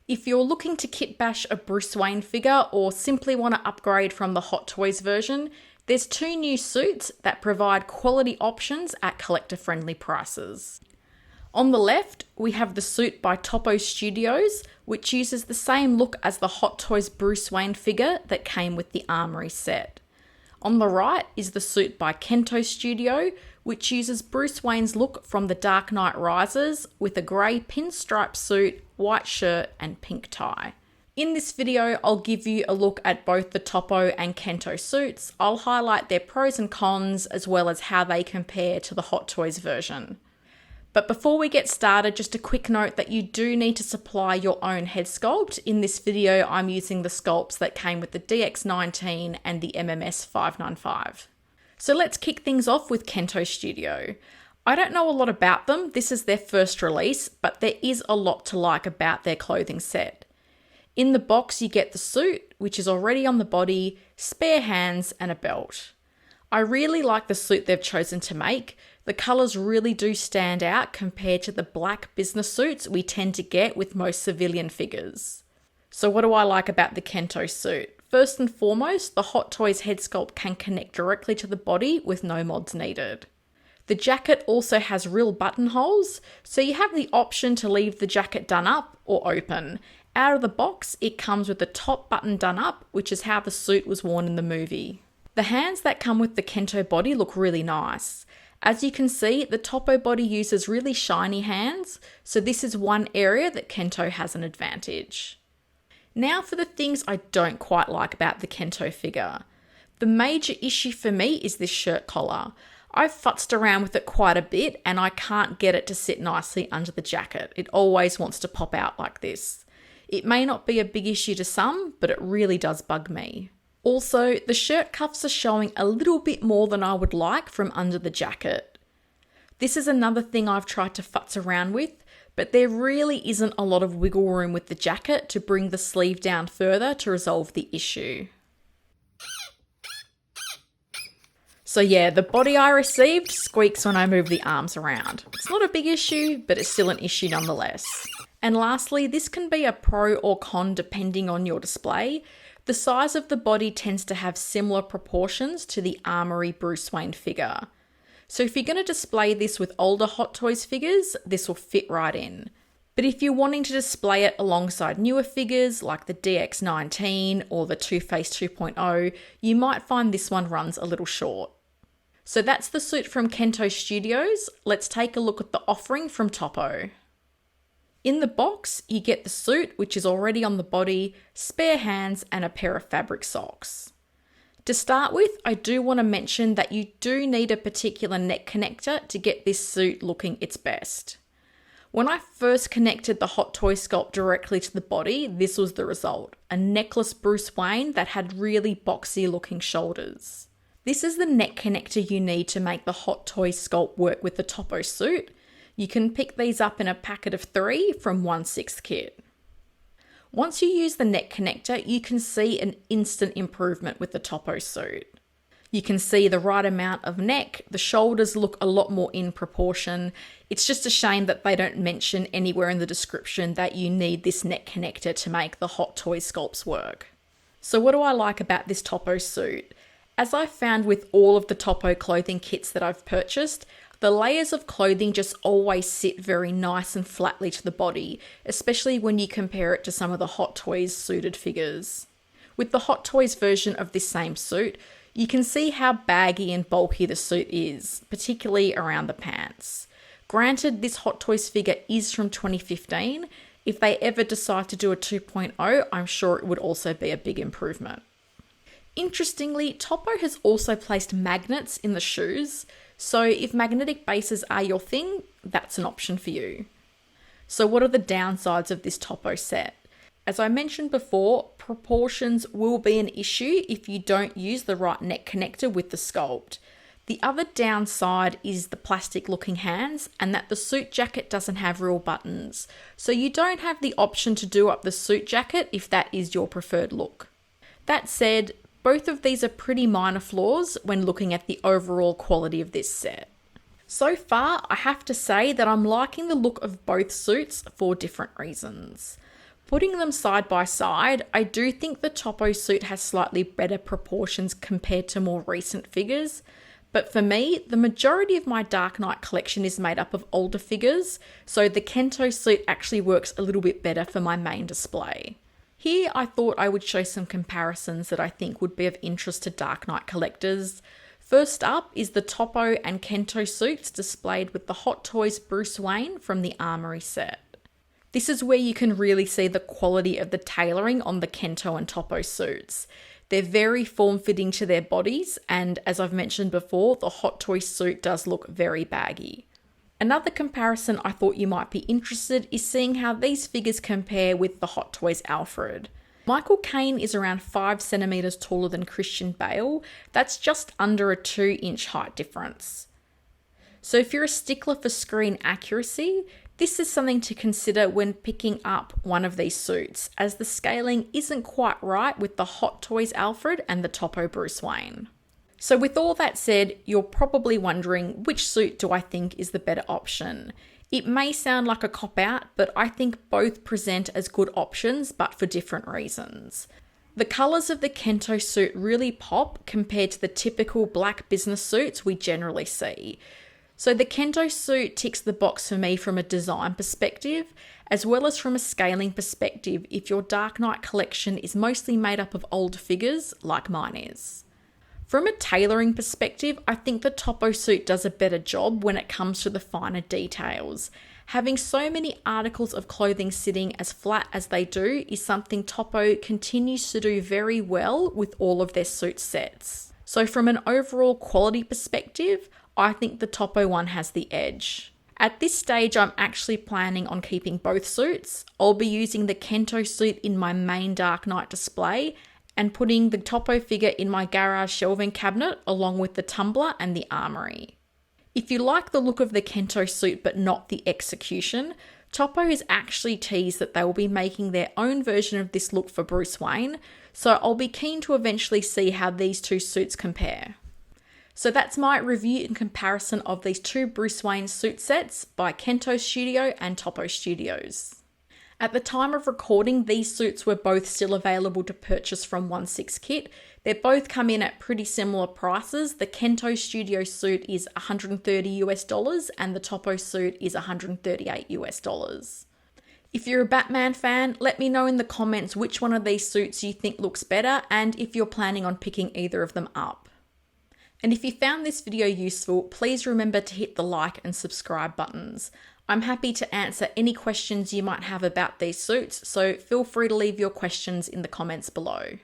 If you're looking to kit bash a Bruce Wayne figure or simply want to upgrade from the Hot Toys version, there's 2 new suits that provide quality options at collector-friendly prices. On the left, we have the suit by Topo Studios, which uses the same look as the Hot Toys Bruce Wayne figure that came with the Armory set. On the right is the suit by Kento Studio, which uses Bruce Wayne's look from The Dark Knight Rises with a grey pinstripe suit, white shirt and pink tie. In this video, I'll give you a look at both the Topo and Kento suits. I'll highlight their pros and cons as well as how they compare to the Hot Toys version. But before we get started, just a quick note that you do need to supply your own head sculpt. In this video, I'm using the sculpts that came with the DX19 and the MMS 595. So let's kick things off with Kento Studio. I don't know a lot about them, this is their first release, but there is a lot to like about their clothing set. In the box you get the suit, which is already on the body, spare hands and a belt. I really like the suit they've chosen to make. The colours really do stand out compared to the black business suits we tend to get with most civilian figures. So what do I like about the Kento suit? First and foremost, the Hot Toys head sculpt can connect directly to the body with no mods needed. The jacket also has real buttonholes, so you have the option to leave the jacket done up or open. Out of the box, it comes with the top button done up, which is how the suit was worn in the movie. The hands that come with the Kento body look really nice. As you can see, the Topo body uses really shiny hands, so this is one area that Kento has an advantage. Now for the things I don't quite like about the Kento figure. The major issue for me is this shirt collar. I've futzed around with it quite a bit and I can't get it to sit nicely under the jacket. It always wants to pop out like this. It may not be a big issue to some, but it really does bug me. Also, the shirt cuffs are showing a little bit more than I would like from under the jacket. This is another thing I've tried to futz around with, but there really isn't a lot of wiggle room with the jacket to bring the sleeve down further to resolve the issue. So yeah, the body I received squeaks when I move the arms around. It's not a big issue, but it's still an issue nonetheless. And lastly, this can be a pro or con depending on your display. The size of the body tends to have similar proportions to the Armory Bruce Wayne figure. So if you're going to display this with older Hot Toys figures, this will fit right in. But if you're wanting to display it alongside newer figures like the DX19 or the Two-Face 2.0, you might find this one runs a little short. So that's the suit from Kento Studios. Let's take a look at the offering from Topo. In the box, you get the suit, which is already on the body, spare hands and a pair of fabric socks. To start with, I do want to mention that you do need a particular neck connector to get this suit looking its best. When I first connected the Hot Toy sculpt directly to the body, this was the result. A necklace Bruce Wayne that had really boxy looking shoulders. This is the neck connector you need to make the Hot Toy sculpt work with the Topo suit. You can pick these up in a packet of 3 from 1/6 kit. Once you use the neck connector, you can see an instant improvement with the Topo suit. You can see the right amount of neck, the shoulders look a lot more in proportion. It's just a shame that they don't mention anywhere in the description that you need this neck connector to make the Hot Toy sculpts work. So what do I like about this Topo suit? As I found with all of the Topo clothing kits that I've purchased, the layers of clothing just always sit very nice and flatly to the body, especially when you compare it to some of the Hot Toys suited figures. With the Hot Toys version of this same suit, you can see how baggy and bulky the suit is, particularly around the pants. Granted, this Hot Toys figure is from 2015. If they ever decide to do a 2.0, I'm sure it would also be a big improvement. Interestingly, Topo has also placed magnets in the shoes, so if magnetic bases are your thing, that's an option for you. So what are the downsides of this Topo set? As I mentioned before, proportions will be an issue if you don't use the right neck connector with the sculpt. The other downside is the plastic looking hands and that the suit jacket doesn't have real buttons, so you don't have the option to do up the suit jacket if that is your preferred look. That said, both of these are pretty minor flaws when looking at the overall quality of this set. So far, I have to say that I'm liking the look of both suits for different reasons. Putting them side by side, I do think the Topo suit has slightly better proportions compared to more recent figures, but for me, the majority of my Dark Knight collection is made up of older figures, so the Kento suit actually works a little bit better for my main display. Here, I thought I would show some comparisons that I think would be of interest to Dark Knight collectors. First up is the Topo and Kento suits displayed with the Hot Toys Bruce Wayne from the Armory set. This is where you can really see the quality of the tailoring on the Kento and Topo suits. They're very form-fitting to their bodies, and as I've mentioned before, the Hot Toys suit does look very baggy. Another comparison I thought you might be interested is seeing how these figures compare with the Hot Toys Alfred. Michael Caine is around 5 centimeters taller than Christian Bale. That's just under a 2-inch height difference. So if you're a stickler for screen accuracy, this is something to consider when picking up one of these suits, as the scaling isn't quite right with the Hot Toys Alfred and the Topo Bruce Wayne. So with all that said, you're probably wondering, which suit do I think is the better option? It may sound like a cop-out, but I think both present as good options, but for different reasons. The colours of the Kento suit really pop compared to the typical black business suits we generally see. So the Kento suit ticks the box for me from a design perspective, as well as from a scaling perspective if your Dark Knight collection is mostly made up of older figures like mine is. From a tailoring perspective, I think the Topo suit does a better job when it comes to the finer details. Having so many articles of clothing sitting as flat as they do is something Topo continues to do very well with all of their suit sets. So from an overall quality perspective, I think the Topo one has the edge. At this stage, I'm actually planning on keeping both suits. I'll be using the Kento suit in my main Dark Knight display and putting the Topo figure in my garage shelving cabinet along with the tumbler and the armory. If you like the look of the Kento suit but not the execution, Topo has actually teased that they will be making their own version of this look for Bruce Wayne, so I'll be keen to eventually see how these two suits compare. So that's my review and comparison of these two Bruce Wayne suit sets by Kento Studio and Topo Studios. At the time of recording, these suits were both still available to purchase from 1/6 Kit. They both come in at pretty similar prices. The Kento Studio suit is $130 and the Topo suit is $138. If you're a Batman fan, let me know in the comments which one of these suits you think looks better and if you're planning on picking either of them up. And if you found this video useful, please remember to hit the like and subscribe buttons. I'm happy to answer any questions you might have about these suits, so feel free to leave your questions in the comments below.